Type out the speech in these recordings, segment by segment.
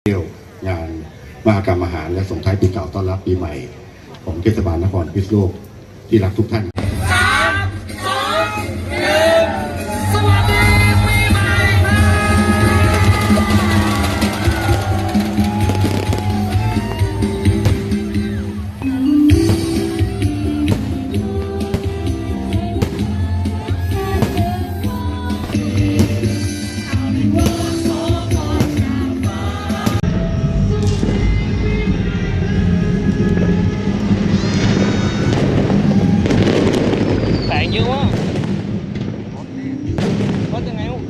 เที่ยวงานมหกรรมอาหารและส่งท้ายปีเก่าต้อนรับปีใหม่ของเทศบาลนครพิษณุโลกที่รักทุกท่านแสงเยอะว่ะรถยังไงวะ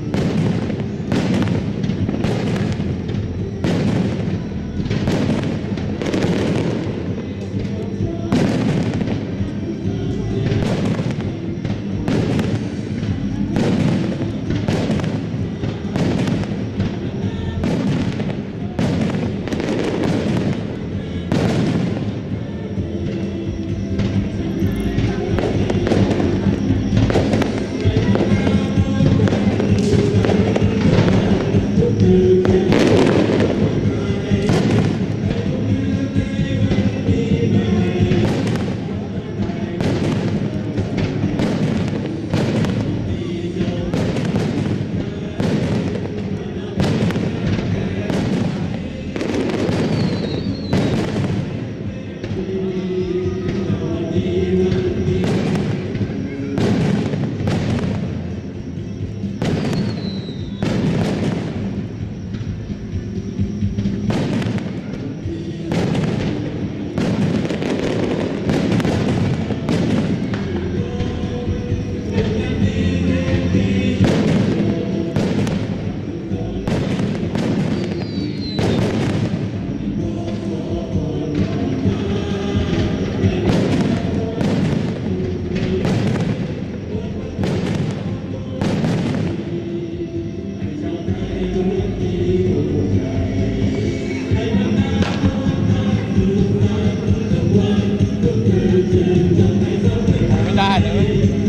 ไม่ได้เลย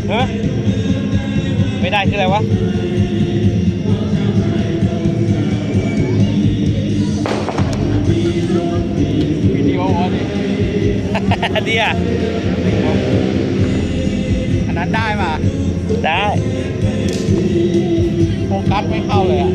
เฮ้ยไม่ได้คืออะไรวะวิดีโอวะดิ เดียอันนั้นได้ป่ะได้โฟกัสไม่เข้าเลยอ่ะ